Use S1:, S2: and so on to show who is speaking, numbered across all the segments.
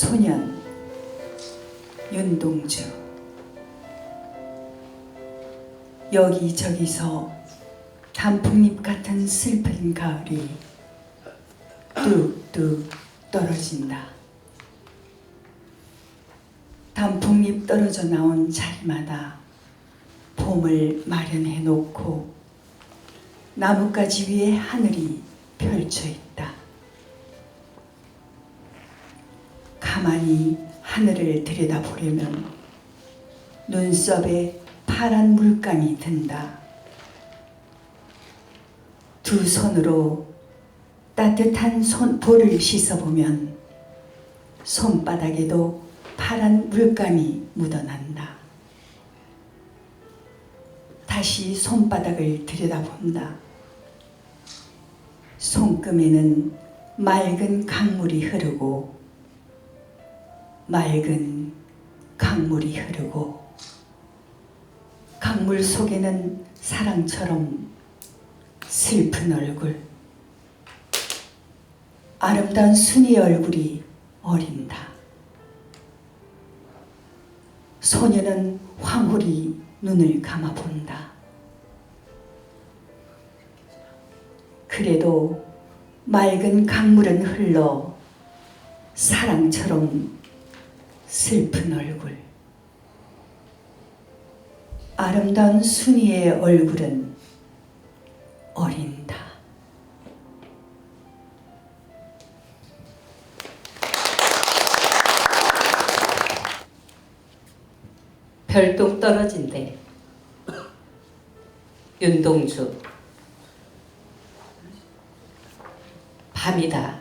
S1: 소년 윤동주. 여기저기서 단풍잎 같은 슬픈 가을이 뚝뚝 떨어진다. 단풍잎 떨어져 나온 자리마다 봄을 마련해 놓고 나뭇가지 위에 하늘이 펼쳐 있다. 가만히 하늘을 들여다보려면 눈썹에 파란 물감이 든다. 두 손으로 따뜻한 볼을 씻어보면 손바닥에도 파란 물감이 묻어난다. 다시 손바닥을 들여다본다. 손금에는 맑은 강물이 흐르고 맑은 강물이 흐르고 강물 속에는 사랑처럼 슬픈 얼굴, 아름다운 순이의 얼굴이 어린다. 소녀는 황홀히 눈을 감아본다. 그래도 맑은 강물은 흘러 사랑처럼 슬픈 얼굴, 아름다운 순이의 얼굴은 어린다.
S2: 별똥 떨어진대. 윤동주. 밤이다.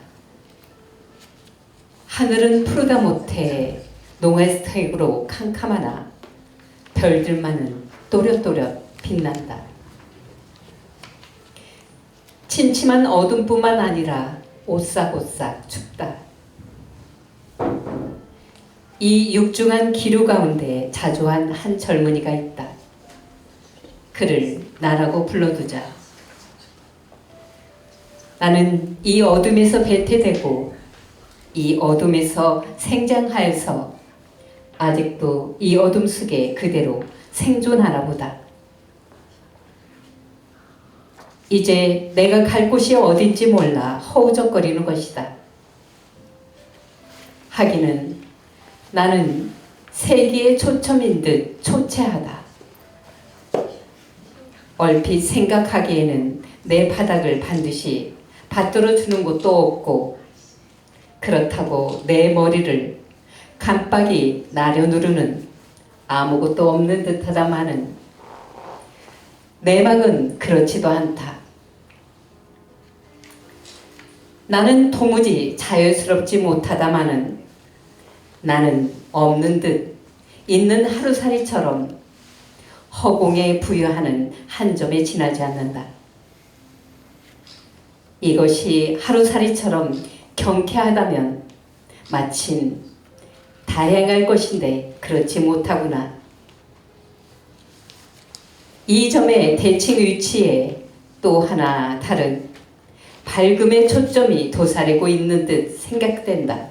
S2: 하늘은 푸르다 못해 농회스택으로 캄캄하나 별들만은 또렷또렷 빛난다. 침침한 어둠뿐만 아니라 오싹오싹 춥다. 이 육중한 기류 가운데 자조한 한 젊은이가 있다. 그를 나라고 불러두자. 나는 이 어둠에서 배태되고 이 어둠에서 생장하여서 아직도 이 어둠 속에 그대로 생존하나 보다. 이제 내가 갈 곳이 어딘지 몰라 허우적거리는 것이다. 하기는 나는 세기의 초점인 듯 초췌하다. 얼핏 생각하기에는 내 바닥을 반드시 받들어 주는 곳도 없고 그렇다고 내 머리를 깜빡이 나려누르는 아무것도 없는 듯하다마는 내 막은 그렇지도 않다. 나는 도무지 자유스럽지 못하다마는 나는 없는 듯 있는 하루살이처럼 허공에 부여하는 한 점에 지나지 않는다. 이것이 하루살이처럼 경쾌하다면 마침 다행할 것인데 그렇지 못하구나. 이 점의 대칭 위치에 또 하나 다른 밝음의 초점이 도사리고 있는 듯 생각된다.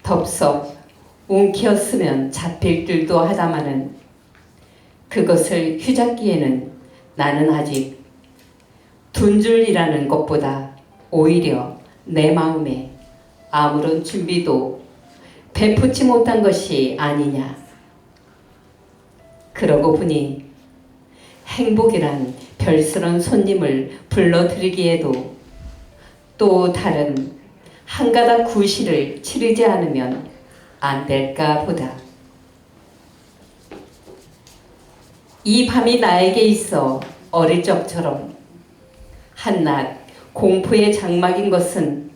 S2: 덥석 웅키었으면 잡힐 듯도 하다마는 그것을 휘잡기에는 나는 아직 둔줄이라는 것보다 오히려 내 마음에 아무런 준비도 베푸지 못한 것이 아니냐. 그러고 보니 행복이란 별스런 손님을 불러들이기에도 또 다른 한 가닥 구실을 치르지 않으면 안 될까 보다. 이 밤이 나에게 있어 어릴 적처럼 한낱 공포의 장막인 것은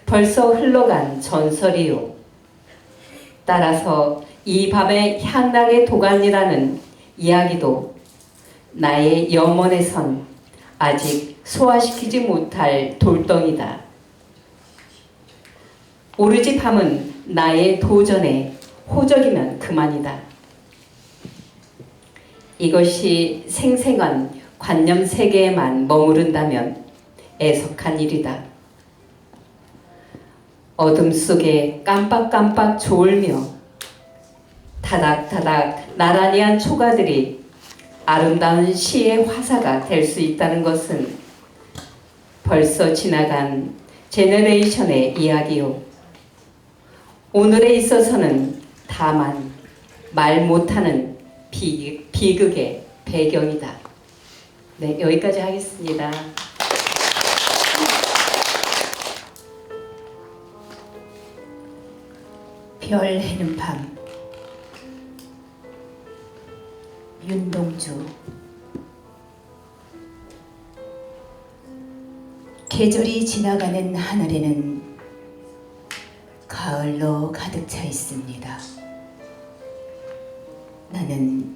S2: 벌써 흘러간 전설이요. 따라서 이 밤의 향락의 도가니라는 이야기도 나의 염원에선 아직 소화시키지 못할 돌덩이다. 오로지 밤은 나의 도전에 호적이면 그만이다. 이것이 생생한 관념 세계에만 머무른다면 애석한 일이다. 어둠 속에 깜빡깜빡 졸며 타닥타닥 나란히 한 초가들이 아름다운 시의 화사가 될 수 있다는 것은 벌써 지나간 제너레이션의 이야기요. 오늘에 있어서는 다만 말 못하는 비극의 배경이다. 네, 여기까지 하겠습니다.
S1: 별 해는 밤. 윤동주. 계절이 지나가는 하늘에는 가을로 가득 차 있습니다. 나는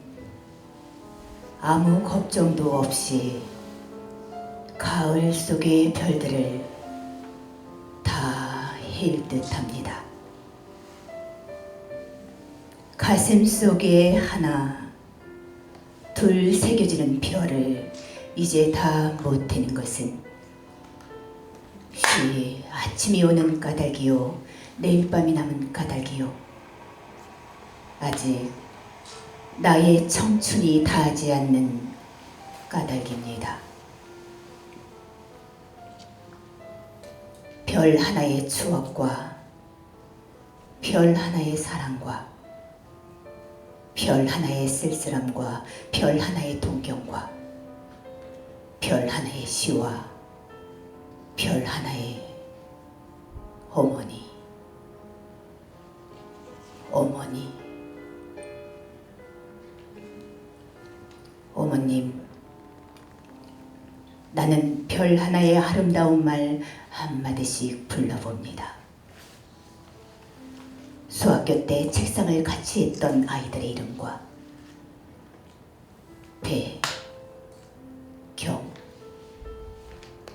S1: 아무 걱정도 없이 가을 속의 별들을 다 헤일 듯합니다. 가슴 속에 하나, 둘 새겨지는 별을 이제 다 못 태는 것은 쉬 아침이 오는 까닭이요, 내일 밤이 남은 까닭이요, 아직 나의 청춘이 닿지 않는 까닭입니다. 별 하나의 추억과 별 하나의 사랑과 별 하나의 쓸쓸함과 별 하나의 동경과 별 하나의 시와 별 하나의 어머니. 어머님, 나는 별 하나의 아름다운 말 한마디씩 불러봅니다. 수학교 때 책상을 같이 했던 아이들의 이름과 배, 경,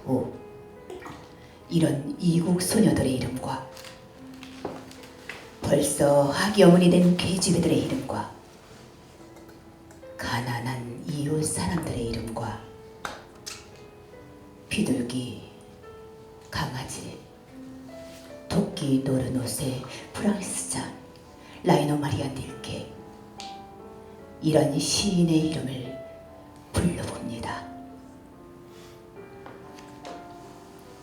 S1: 오, 이런 이국 소녀들의 이름과 벌써 학여문이 된 계집애들의 이름과 가난한 이웃 사람들의 이름과 비둘기, 강아지, 토끼 노른 옷의 프랑스잔, 라이노 마리아 닐케, 이런 시인의 이름을 불러봅니다.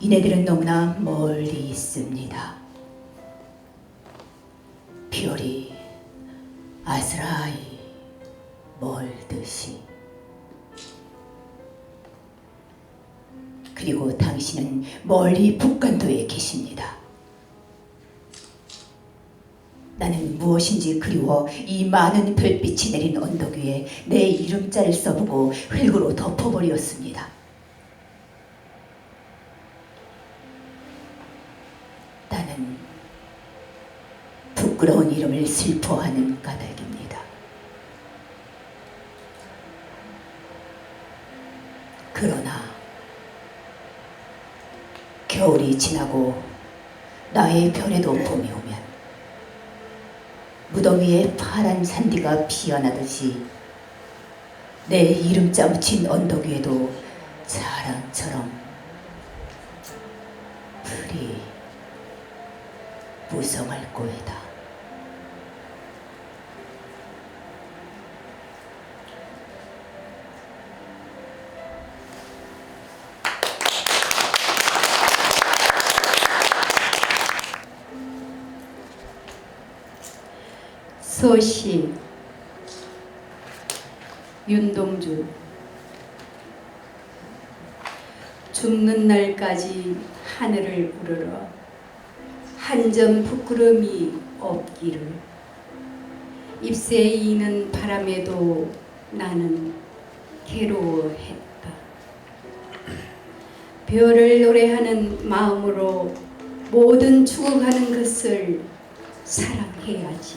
S1: 이네들은 너무나 멀리 있습니다. 별이 아스라이 멀듯이. 그리고 당신은 멀리 북간도에 계십니다. 나는 무엇인지 그리워 이 많은 별빛이 내린 언덕 위에 내 이름자를 써보고 흙으로 덮어버렸습니다. 나는 부끄러운 이름을 슬퍼하는 까닭입니다. 그러나 겨울이 지나고 나의 별에도 봄이 오면 무더위에 파란 산디가 피어나듯이 내 이름자 묻힌 언덕 위에도 자랑처럼 풀이 무성할 거이다.
S3: 서시 윤동주. 죽는 날까지 하늘을 우러러 한 점 부끄러움이 없기를. 잎새 이는 바람에도 나는 괴로워했다. 별을 노래하는 마음으로 모든 죽어가는 것을 사랑해야지.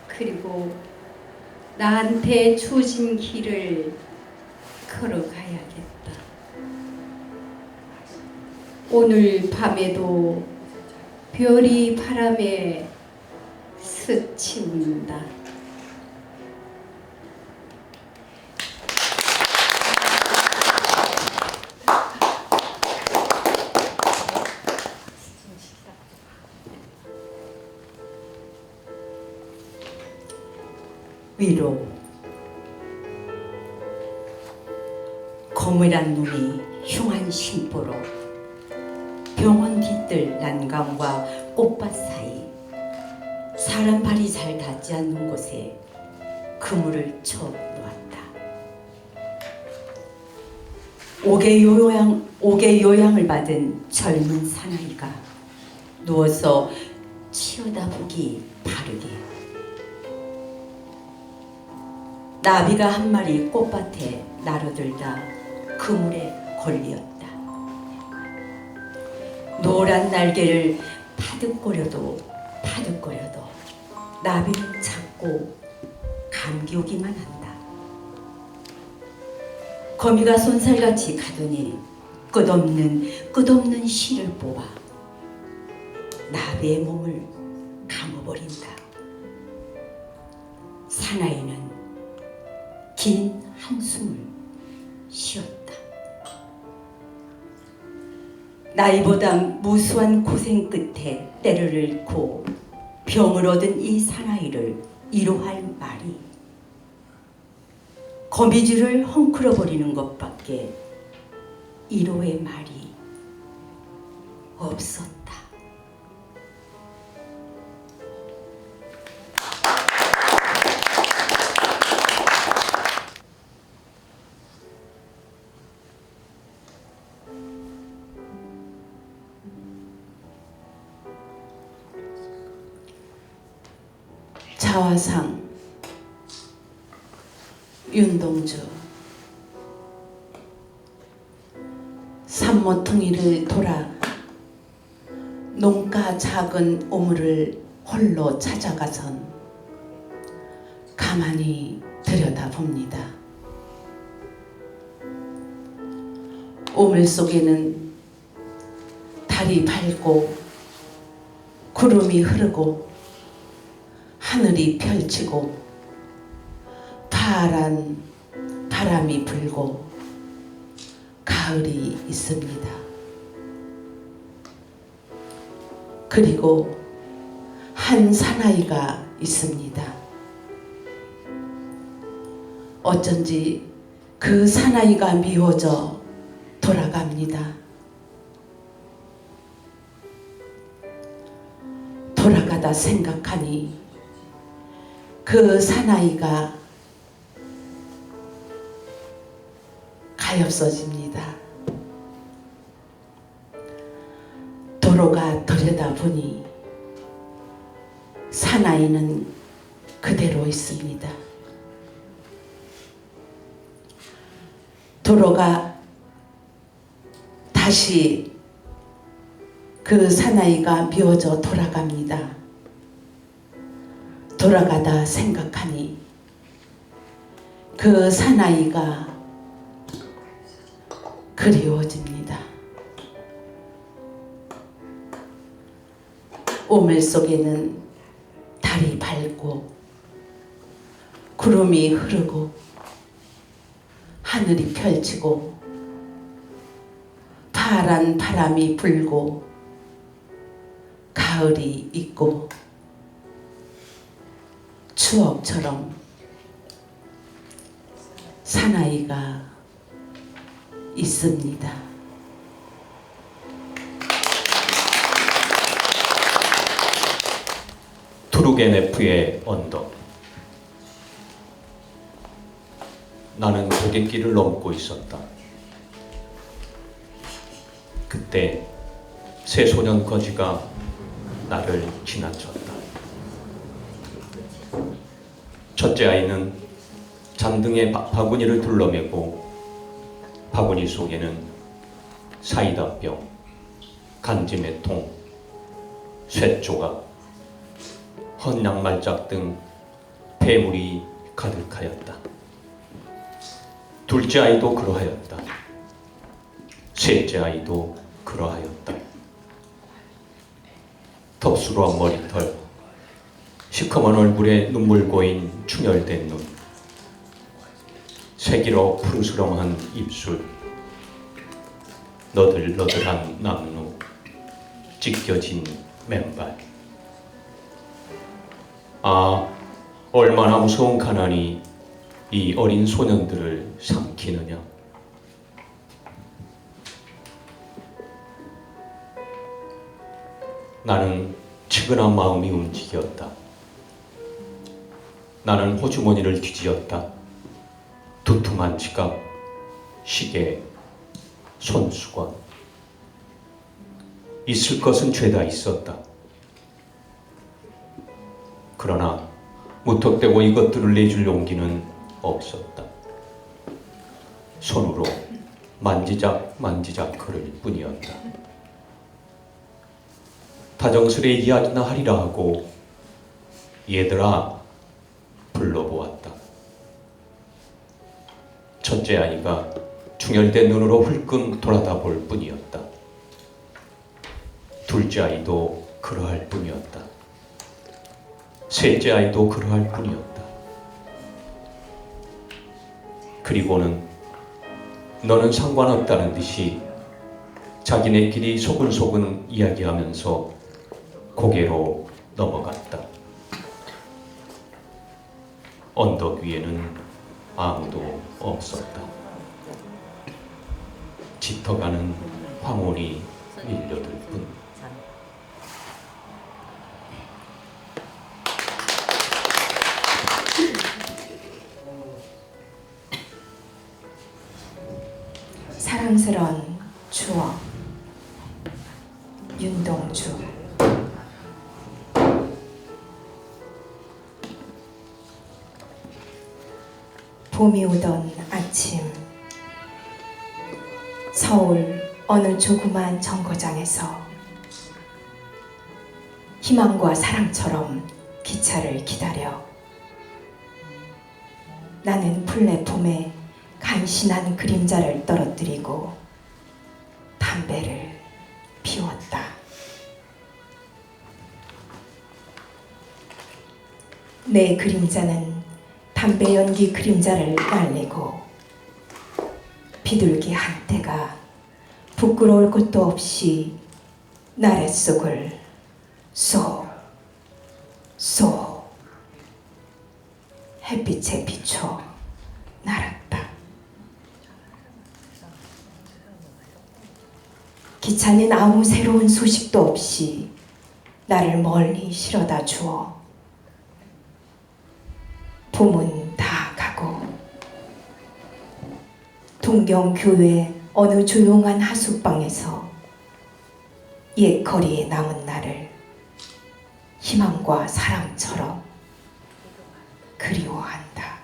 S3: 그리고 나한테 주어진 길을 걸어가야겠다. 오늘 밤에도 별이 바람에 스치운다.
S2: 위로. 거물한 눈이 흉한 심보로 병원 뒤뜰 난강과 꽃밭 사이 사람 발이 잘 닿지 않는 곳에 그물을 쳐 놓았다. 옥의 요양을 받은 젊은 사나이가 누워서 치어다보기 바르게 나비가 한 마리 꽃밭에 나르들다 그물에 걸렸다. 노란 날개를 파득거려도 나비는 자꾸 감기 오기만 한다. 거미가 손살같이 가더니 끝없는 실을 뽑아 나비의 몸을 감아버린다. 사나이는 긴 한숨을 쉬었다. 나이보다 무수한 고생 끝에 때를 잃고 병을 얻은 이 사나이를 위로할 말이 거미줄을 헝클어 버리는 것밖에 위로의 말이 없었다. 자화상 윤동주. 산모퉁이를 돌아 농가 작은 우물을 홀로 찾아가선 가만히 들여다봅니다. 우물 속에는 달이 밝고 구름이 흐르고 하늘이 펼치고 파란 바람이 불고 가을이 있습니다. 그리고 한 사나이가 있습니다. 어쩐지 그 사나이가 미워져 돌아갑니다. 돌아가다 생각하니 그 사나이가 가엾어집니다. 도로가 들여다보니 사나이는 그대로 있습니다. 도로가 다시 그 사나이가 미워져 돌아갑니다. 돌아가다 생각하니 그 사나이가 그리워집니다. 우물 속에는 달이 밝고 구름이 흐르고 하늘이 펼치고 파란 바람이 불고 가을이 있고 추억처럼 사나이가 있습니다.
S4: 투르게네프의 언덕. 나는 고갯길을 넘고 있었다. 그때 새 소년 거지가 나를 지나쳤다. 첫째 아이는 잔등에 바구니를 둘러매고 바구니 속에는 사이다병, 간지매통, 쇳조각, 헌양말짝 등 폐물이 가득하였다. 둘째 아이도 그러하였다. 셋째 아이도 그러하였다. 덥수로한 머리털, 시커먼 얼굴에 눈물 고인 충혈된 눈, 새기로 푸르스름한 입술, 너들너들한 낙루, 찢겨진 맨발. 아, 얼마나 무서운 가난이 이 어린 소년들을 삼키느냐. 나는 측은한 마음이 움직였다. 나는 호주머니를 뒤지었다. 두툼한 지갑, 시계, 손수건. 있을 것은 죄다 있었다. 그러나 무턱대고 이것들을 내줄 용기는 없었다. 손으로 만지작 거릴 뿐이었다. 다정스레 이야기나 하리라 하고 얘들아 불러보았다. 첫째 아이가 충혈된 눈으로 흘끔 돌아다볼 뿐이었다. 둘째 아이도 그러할 뿐이었다. 셋째 아이도 그러할 뿐이었다. 그리고는 너는 상관없다는 듯이 자기네끼리 소근소근 이야기하면서 고개로 넘어갔다. 언덕 위에는 아무도 없었다. 짙어가는 황혼이 밀려들 뿐.
S1: 사랑스러운 추억. 윤동주. 봄이 오던 아침, 서울 어느 조그만 정거장에서 희망과 사랑처럼 기차를 기다려 나는 플랫폼에 간신한 그림자를 떨어뜨리고 담배를 피웠다. 내 그림자는 담배 연기 그림자를 날리고 비둘기 한 떼가 부끄러울 것도 없이 나래 속을 쏘 햇빛에 비춰 날았다. 기차는 아무 새로운 소식도 없이 나를 멀리 실어다 주어 봄은 다 가고 동경교회 어느 조용한 하숙방에서 옛 거리에 남은 나를 희망과 사랑처럼 그리워한다.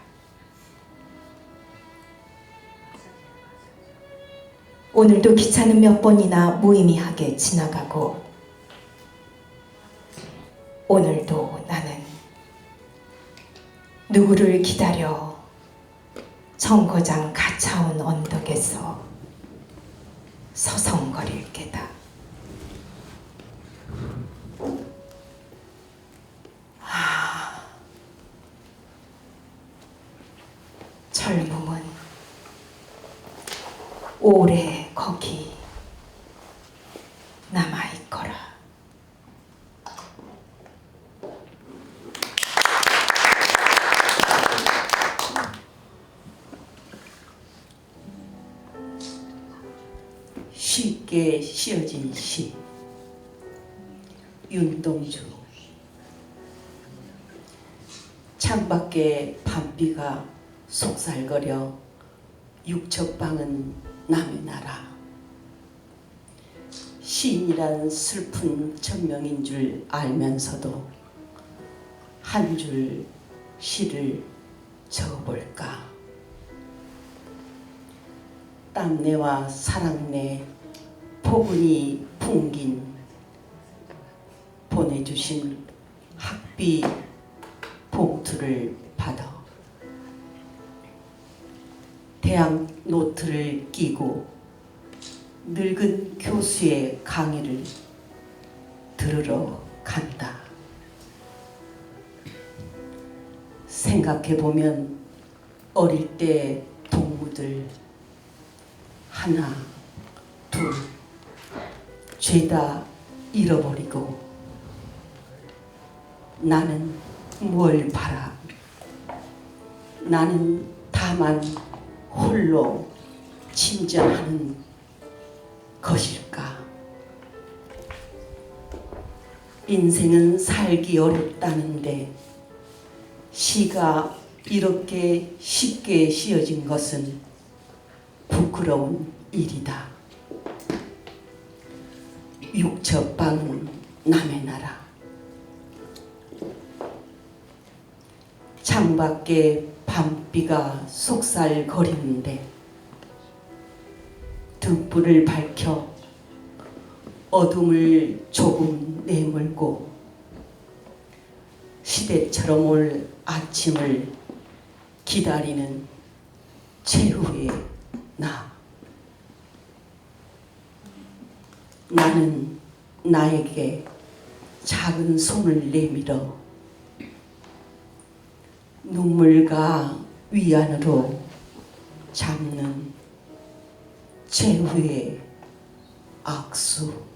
S1: 오늘도 기차는 몇 번이나 무의미하게 지나가고 오늘도 나는 누구를 기다려 정거장 가차운 언덕에서 서성거릴 게다. 젊음은 오래 거기 남아있거라.
S5: 쉽게 씌어진 시. 윤동주. 창밖에 밤비가 속살거려 육척방은 남의 나라. 시인이란 슬픈 천명인 줄 알면서도 한 줄 시를 적어볼까. 땀내와 사랑내 포근히 풍긴 보내주신 학비 봉투를 받아 대학 노트를 끼고 늙은 교수의 강의를 들으러 간다. 생각해보면 어릴 때 동무들 하나, 둘, 죄다 잃어버리고 나는 뭘 바라 나는 다만 홀로 침전하는 것일까? 인생은 살기 어렵다는데 시가 이렇게 쉽게 씌어진 것은 부끄러운 일이다. 육첩방은 남의 나라. 창밖에 밤비가 속살거리는데 등불을 밝혀 어둠을 조금 내몰고 시대처럼 올 아침을 기다리는 최후의 나. 나는 나에게 작은 손을 내밀어 눈물과 위안으로 잡는 최후의 악수.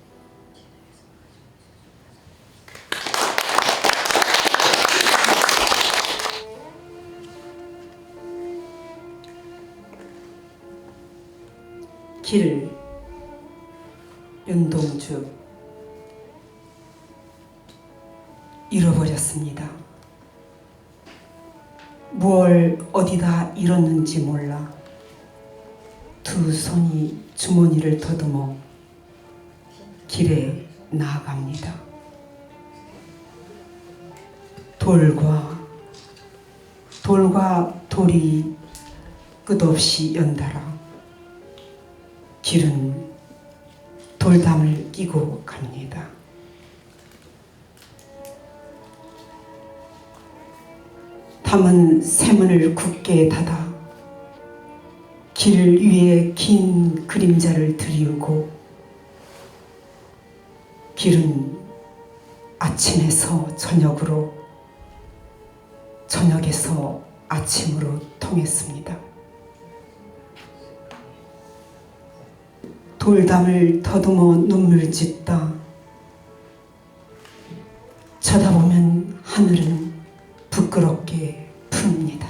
S6: 길 윤동주 잃어버렸습니다. 뭘 어디다 잃었는지 몰라 두 손이 주머니를 더듬어 길에 나아갑니다. 돌과 돌이 끝없이 연달아 길은 돌담을 끼고 갑니다. 담은 쇠문을 굳게 닫아 길 위에 긴 그림자를 드리우고 길은 아침에서 저녁으로 저녁에서 아침으로 통했습니다. 돌담을 더듬어 눈물 짓다 쳐다보면 하늘은 부끄럽게 푸릅니다.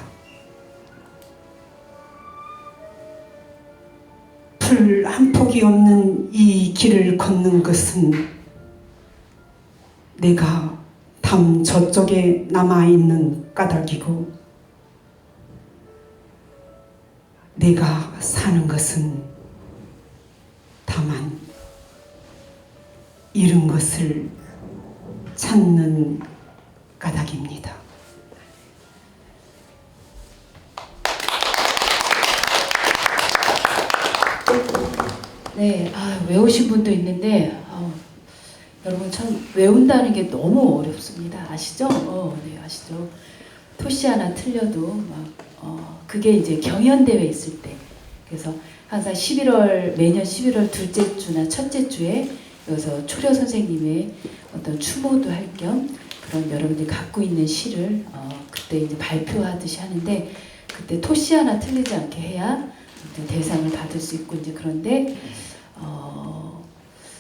S6: 풀 한 폭이 없는 이 길을 걷는 것은 내가 담 저쪽에 남아있는 까닭이고 내가 사는 것은 다만 잃은 것을 찾는 까닭입니다.
S1: 네, 외우신 분도 있는데 여러분 참 외운다는 게 너무 어렵습니다. 아시죠? 네, 아시죠? 토시 하나 틀려도 그게 이제 경연대회 있을 때 그래서 항상 매년 11월 둘째 주나 첫째 주에 여기서 초려 선생님의 어떤 추모도 할 겸 그런 여러분들이 갖고 있는 시를 그때 이제 발표하듯이 하는데 그때 토시 하나 틀리지 않게 해야 대상을 받을 수 있고 이제 그런데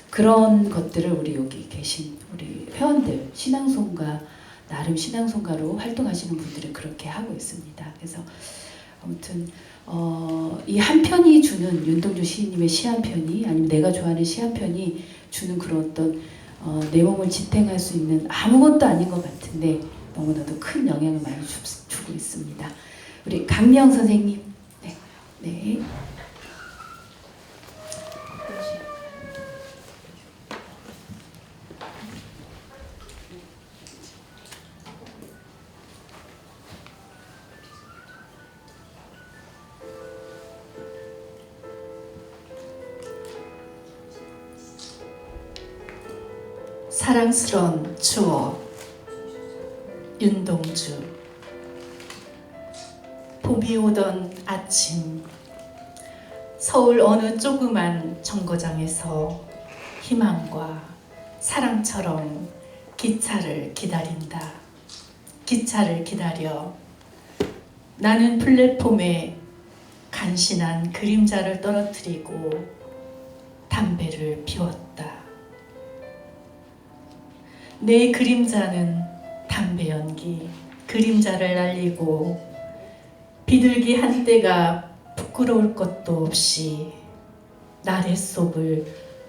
S1: 그런 것들을 우리 여기 계신 우리 회원들 신앙송가 나름 신앙송가로 활동하시는 분들은 그렇게 하고 있습니다. 그래서 아무튼 이 한 편이 주는 윤동주 시인님의 시 한 편이 아니면 내가 좋아하는 시 한 편이 주는 그런 어떤 내 몸을 지탱할 수 있는 아무것도 아닌 것 같은데 너무나도 큰 영향을 많이 주고 있습니다. 우리 강명 선생님, 네.
S7: 사랑스러운 추억 윤동주 봄이 오던 아침 서울 어느 조그만 정거장에서 희망과 사랑처럼 기차를 기다린다. 기차를 기다려 나는 플랫폼에 간신한 그림자를 떨어뜨리고 담배를 피웠다. 내 그림자는 담배 연기, 그림자를 날리고 비둘기 한 떼가 부끄러울 것도 없이 나래 속을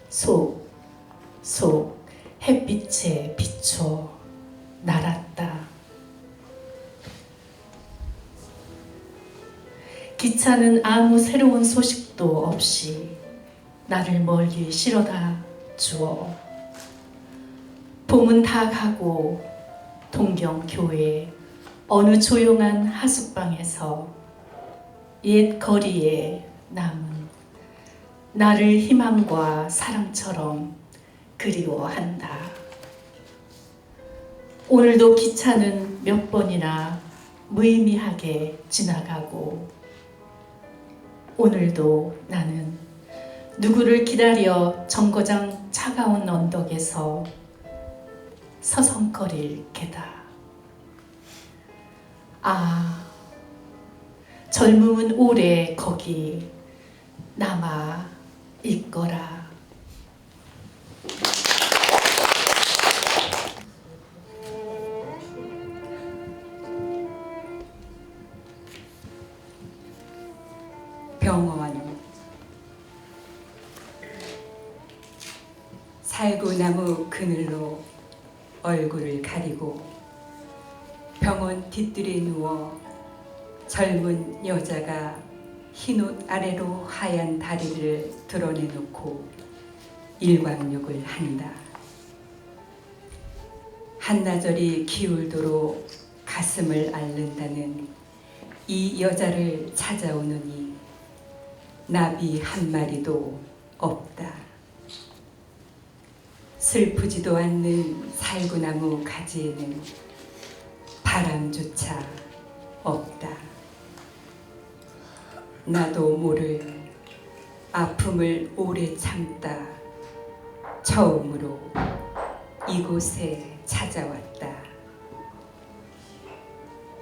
S7: 속 햇빛에 비춰 날았다. 기차는 아무 새로운 소식도 없이 나를 멀리 실어다 주어 봄은 다 가고 동경교회 어느 조용한 하숙방에서 옛 거리에 남은 나를 희망과 사랑처럼 그리워한다. 오늘도 기차는 몇 번이나 무의미하게 지나가고 오늘도 나는 누구를 기다려 정거장 차가운 언덕에서 서성거릴 게다. 아, 젊음은 오래 거기 남아 있거라.
S8: 병원 살구나무 그늘로 얼굴을 가리고 병원 뒤뜰에 누워 젊은 여자가 흰옷 아래로 하얀 다리를 드러내놓고 일광욕을 한다. 한나절이 기울도록 가슴을 앓는다는 이 여자를 찾아오느니 나비 한 마리도 없다. 슬프지도 않는 살구나무 가지에는 바람조차 없다. 나도 모를 아픔을 오래 참다 처음으로 이곳에 찾아왔다.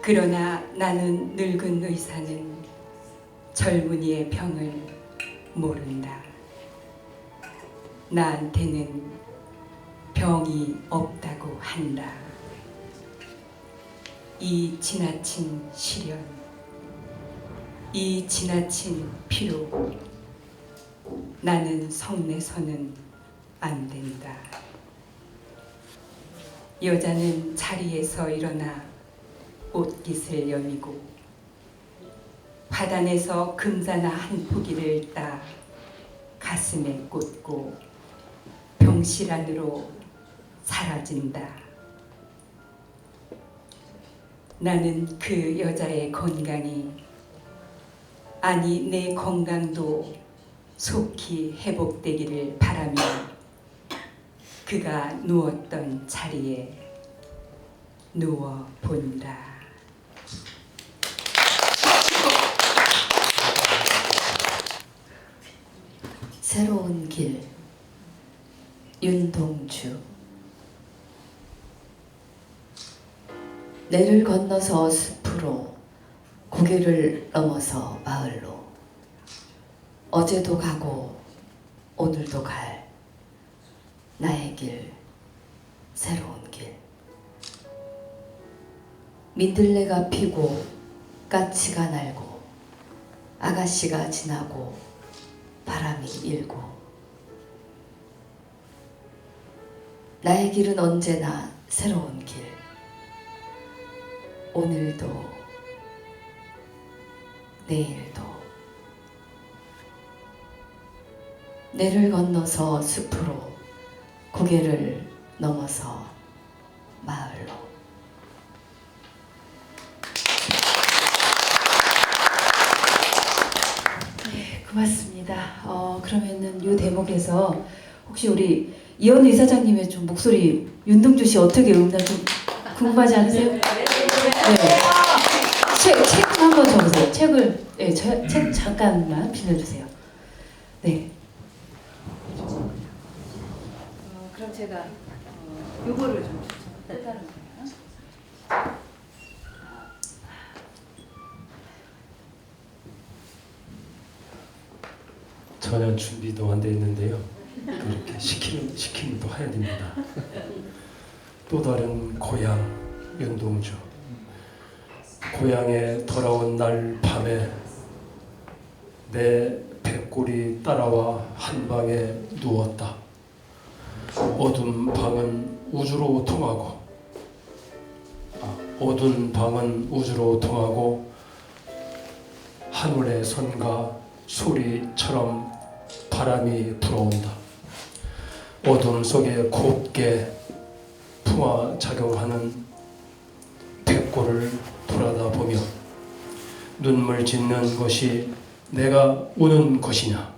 S8: 그러나 나는 늙은 의사는 젊은이의 병을 모른다. 나한테는 병이 없다고 한다. 이 지나친 시련, 이 지나친 피로 나는 성내서는 안 된다. 여자는 자리에서 일어나 옷깃을 여미고 화단에서 금자나 한 포기를 따 가슴에 꽂고 병실 안으로 사라진다. 나는 그 여자의 건강이, 아니 내 건강도 속히 회복되기를 바라며 그가 누웠던 자리에 누워 본다.
S1: 새로운 길 윤동주. 내를 건너서 숲으로, 고개를 넘어서 마을로, 어제도 가고 오늘도 갈 나의 길, 새로운 길. 민들레가 피고 까치가 날고 아가씨가 지나고 바람이 일고 나의 길은 언제나 새로운 길. 오늘도 내일도 내를 건너서 숲으로, 고개를 넘어서 마을로. 네, 고맙습니다. 그러면은 이 대목에서 혹시 우리 이현우 이사장님의 좀 목소리, 윤동주 씨 어떻게 음나 좀 궁금하지 않으세요? 네. 책 한번 적으세요. 책을, 네, 책 잠깐만 빌려주세요. 네. 그럼 제가 요거를 좀 따르는 거예요.
S9: 전혀 준비도 안 돼 있는데요. 이렇게 시키면 또 해야 됩니다. 또 다른 고향 윤동주. 고향에 돌아온 날 밤에 내 백골이 따라와 한 방에 누웠다. 어두운 방은 우주로 통하고 하늘의 선과 소리처럼 바람이 불어온다. 어둠 속에 곱게 풍화작용하는 백골을 돌아다 보며 눈물 짓는 것이 내가 우는 것이냐,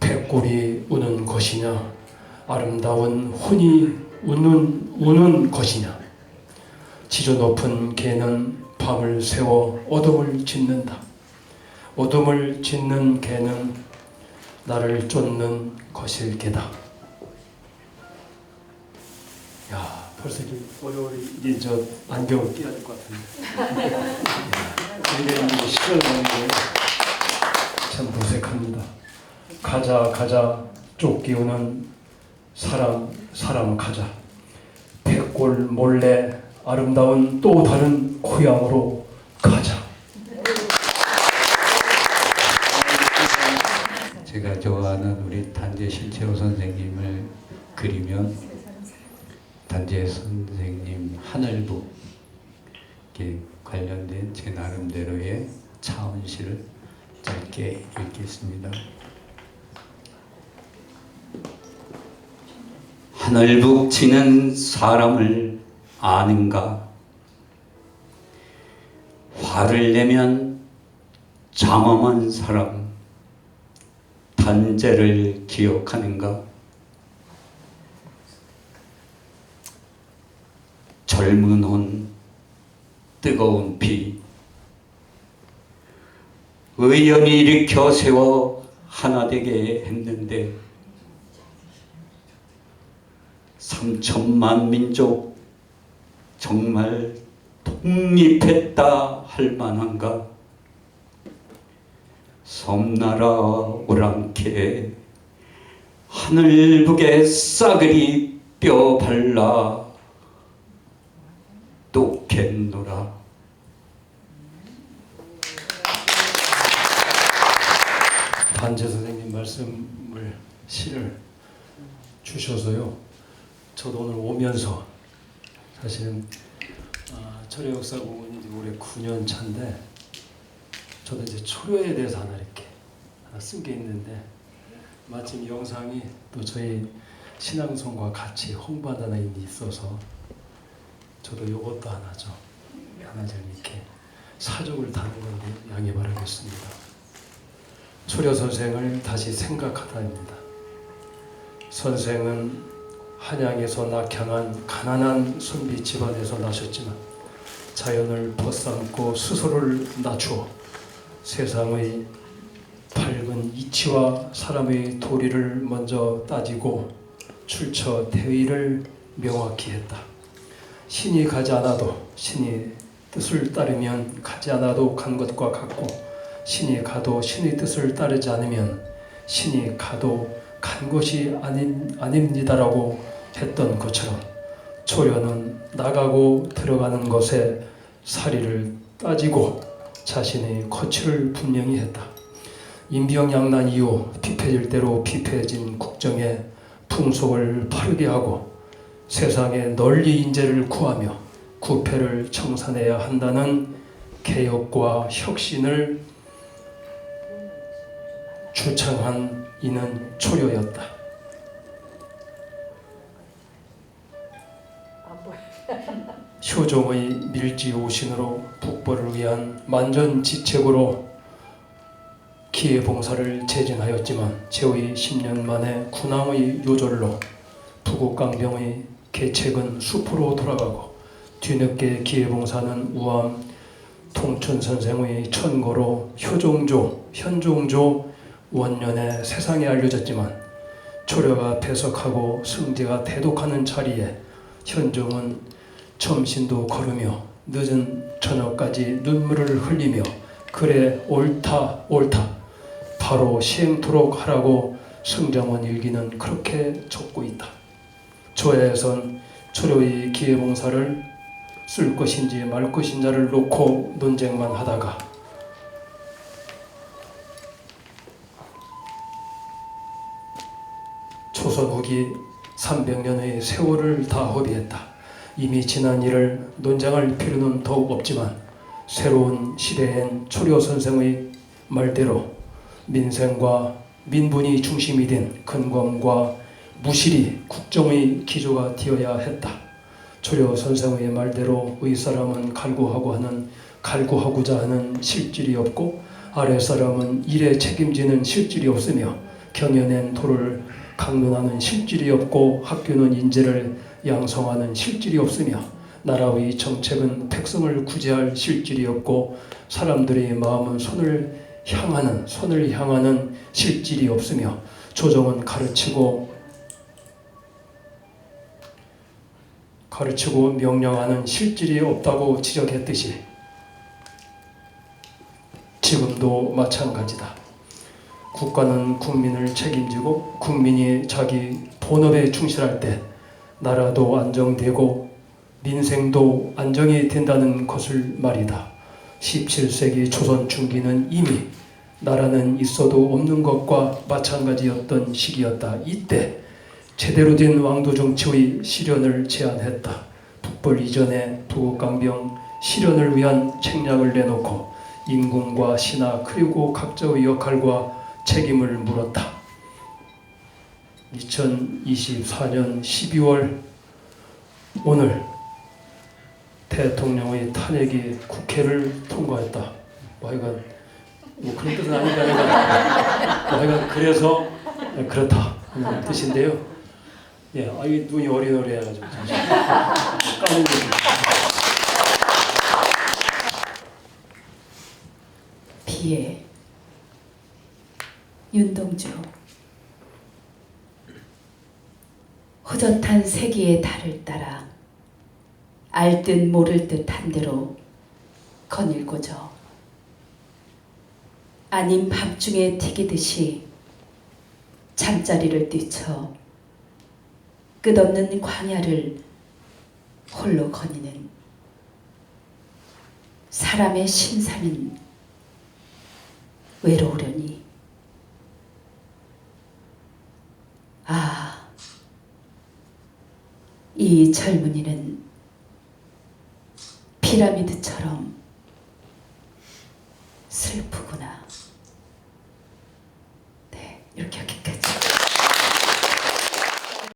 S9: 백골이 우는 것이냐, 아름다운 혼이 우는 것이냐. 지저 높은 개는 밤을 새워 어둠을 짓는다. 어둠을 짓는 개는 나를 쫓는 것일 게다. 야, 벌써 이게 저 안경을 끼야 될 것 같은데. 이게 시간을 하는 게 참 무색합니다. 가자 쫓기우는 사람 가자. 백골 몰래 아름다운 또 다른 고향으로 가자.
S10: 제가 좋아하는 우리 단재 신채호 선생님을 그리면 단재 선생님 하늘북에 관련된 제 나름대로의 차원시를 짧게 읽겠습니다. 하늘북 치는 사람을 아는가? 화를 내면 장엄한 사람 단재를 기억하는가? 젊은 혼, 뜨거운 피, 의연히 일으켜 세워 하나 되게 했는데 3천만 민족 정말 독립했다 할 만한가? 섬나라 오랑캐 하늘북에 싸그리 뼈 발라 똑했노라.
S9: 단재 선생님 말씀을 시를 주셔서요. 저도 오늘 오면서 사실은 초려역사공원이 올해 9년 차인데 저도 이제 초려에 대해서 하나 쓴 게 있는데 마침 영상이 또 저희 신앙송과 같이 홍보한다는 일이 있어서 저도 이것도 하나 좀 이렇게 사족을 다는 건데 양해 바라겠습니다. 초려 선생을 다시 생각하다입니다. 선생은 한양에서 낙향한 가난한 선비 집안에서 나셨지만 자연을 벗삼고 스스로를 낮추어 세상의 밝은 이치와 사람의 도리를 먼저 따지고 출처 대의를 명확히 했다. 신이 가지 않아도 신이 뜻을 따르면 가지 않아도 간 것과 같고 신이 가도 신의 뜻을 따르지 않으면 신이 가도 간 것이 아닙니다라고 했던 것처럼 초려는 나가고 들어가는 것에 사리를 따지고 자신의 거취를 분명히 했다. 임병양난 이후 피폐질 대로 피폐해진 국정에 풍속을 바르게 하고 세상에 널리 인재를 구하며 구패를 청산해야 한다는 개혁과 혁신을 주창한 이는 초려였다. 효종의 밀지오신으로 북벌을 위한 만전지책으로 기해봉사를 재진하였지만 제의 10년 만에 군왕의 요절로 부국강병의 계책은 숲으로 돌아가고 뒤늦게 기해봉사는 우암 통춘선생의 천고로 현종조 원년에 세상에 알려졌지만 초려가 배석하고 승제가 대독하는 자리에 현종은 점심도 걸으며 늦은 저녁까지 눈물을 흘리며 그래 옳다 바로 시행토록 하라고 승정원 일기는 그렇게 적고 있다. 조야에선 초려의 기해봉사를 쓸 것인지 말 것인지를 놓고 논쟁만 하다가 조선 후기 300년의 세월을 다 허비했다. 이미 지난 일을 논쟁할 필요는 더욱 없지만 새로운 시대엔 초려 선생의 말대로 민생과 민분이 중심이 된 근검과 무실이 국정의 기조가 되어야 했다. 초려 선생의 말대로 윗사람은 갈구하고자 하는 실질이 없고 아랫사람은 일에 책임지는 실질이 없으며 경연엔 도를 강론하는 실질이 없고 학교는 인재를 양성하는 실질이 없으며 나라의 정책은 백성을 구제할 실질이 없고 사람들의 마음은 손을 향하는 실질이 없으며 조정은 가르치고 명령하는 실질이 없다고 지적했듯이 지금도 마찬가지다. 국가는 국민을 책임지고 국민이 자기 본업에 충실할 때 나라도 안정되고 민생도 안정이 된다는 것을 말이다. 17세기 조선 중기는 이미 나라는 있어도 없는 것과 마찬가지였던 시기였다. 이때 제대로 된 왕도 정치의 실현을 제안했다. 북벌 이전에 두국강병 실현을 위한 책략을 내놓고 임금과 신하 그리고 각자의 역할과 책임을 물었다. 2024년 12월 오늘 대통령의 탄핵이 국회를 통과했다. 하여간 그런 뜻은 아닌가 하여간 그래서 그렇다 하는 뜻인데요. 예, 이 눈이 어리너리해가지고 까는 거죠.
S1: 비에 윤동주 호젓한 세기의 달을 따라 알듯 모를 듯 한 대로 거닐고저 아님 밤중에 튀기듯이 잠자리를 뛰쳐 끝없는 광야를 홀로 거니는 사람의 심삼인 외로우려니 이 젊은이는 피라미드처럼